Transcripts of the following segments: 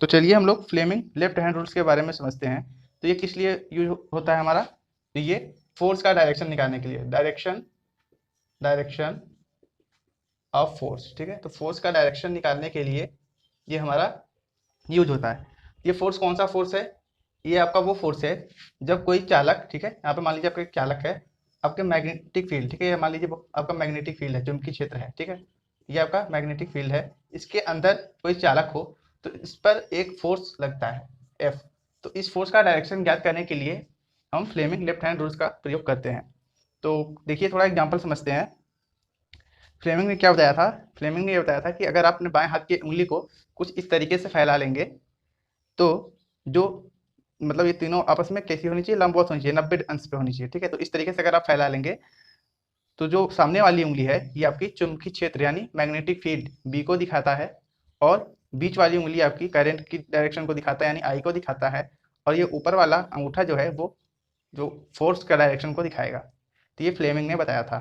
तो चलिए हम लोग फ्लेमिंग लेफ्ट हैंड रूल्स के बारे में समझते हैं। तो ये किस लिए यूज होता है हमारा? तो ये फोर्स का डायरेक्शन निकालने के लिए, डायरेक्शन ऑफ फोर्स, ठीक है। तो फोर्स का डायरेक्शन निकालने के लिए ये हमारा यूज होता है। ये फोर्स कौन सा फोर्स है? ये आपका वो फोर्स है जब कोई चालक, ठीक है, यहाँ पे मान लीजिए आपका एक चालक है, आपके मैग्नेटिक फील्ड, ठीक है, ये मान लीजिए आपका मैग्नेटिक फील्ड है, चुंबकीय क्षेत्र है, ठीक है, ये आपका मैग्नेटिक फील्ड है, इसके अंदर कोई चालक हो तो इस पर एक फोर्स लगता है एफ। तो इस फोर्स का डायरेक्शन ज्ञात करने के लिए हम फ्लेमिंग लेफ्ट हैंड रूल्स का प्रयोग करते हैं। तो देखिए थोड़ा एग्जाम्पल समझते हैं। फ्लेमिंग ने क्या बताया था? फ्लेमिंग ने ये बताया था कि अगर आप अपने बाएं हाथ की उंगली को कुछ इस तरीके से फैला लेंगे तो जो मतलब ये तीनों आपस में कैसी होनी चाहिए? लंबवत होनी चाहिए, 90 अंश पे होनी चाहिए, ठीक है। तो इस तरीके से अगर आप फैला लेंगे तो जो सामने वाली उंगली है ये आपकी चुंबकीय क्षेत्र यानी मैग्नेटिक फील्ड बी को दिखाता है, और बीच वाली उंगली आपकी करंट की डायरेक्शन को दिखाता है यानी आई को दिखाता है, और ये ऊपर वाला अंगूठा जो है वो जो फोर्स का डायरेक्शन को दिखाएगा। तो ये फ्लेमिंग ने बताया था।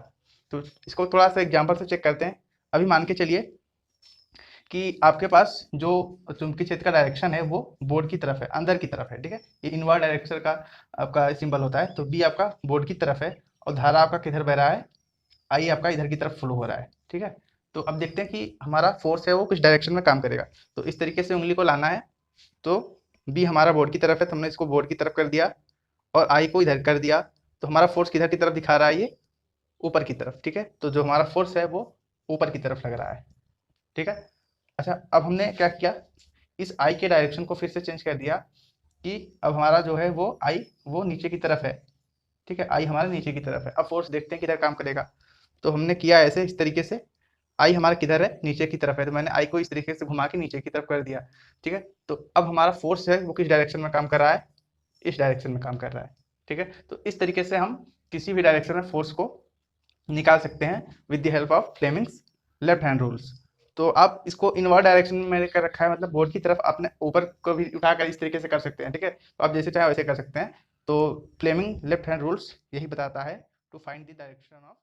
तो इसको थोड़ा सा एग्जाम्पल से चेक करते हैं। अभी मान के चलिए कि आपके पास जो चुंबकीय क्षेत्र का डायरेक्शन है वो बोर्ड की तरफ है, अंदर की तरफ है, ठीक है। ये इनवर्ड डायरेक्शन का आपका सिंबल होता है। तो बी आपका बोर्ड की तरफ है और धारा आपका किधर बह रहा है? आई आपका इधर की तरफ फ्लो हो रहा है, ठीक है। तो अब देखते हैं कि हमारा फोर्स है वो किस डायरेक्शन में काम करेगा। तो इस तरीके से उंगली को लाना है। तो बी हमारा बोर्ड की तरफ है तो हमने इसको बोर्ड की तरफ कर दिया और आई को इधर कर दिया। तो हमारा फोर्स किधर की तरफ दिखा रहा है? ये ऊपर की तरफ, ठीक है। तो जो हमारा फोर्स है वो ऊपर की तरफ लग रहा है, ठीक है। अच्छा, अब हमने क्या किया? इस आई के डायरेक्शन को फिर से चेंज कर दिया कि अब हमारा जो है वो आई वो नीचे की तरफ है, ठीक है। आई हमारा नीचे की तरफ है। अब फोर्स देखते हैं किधर काम करेगा। तो हमने किया ऐसे, इस तरीके से आई हमारा किधर है? नीचे की तरफ है। तो मैंने आई को इस तरीके से घुमा के नीचे की तरफ कर दिया, ठीक है। तो अब हमारा फोर्स है वो किस डायरेक्शन में काम कर रहा है? इस डायरेक्शन में काम कर रहा है, ठीक है। तो इस तरीके से हम किसी भी डायरेक्शन में फोर्स को निकाल सकते हैं with the help of Fleming's left hand rules. तो आप इसको इनवर्ड डायरेक्शन में मैंने कर रखा है, मतलब बोर्ड की तरफ आपने ऊपर को भी उठाकर इस तरीके से कर सकते हैं, ठीक है। तो आप जैसे चाहे वैसे कर सकते हैं। तो फ्लेमिंग लेफ्ट हैंड रूल्स यही बताता है to find the direction of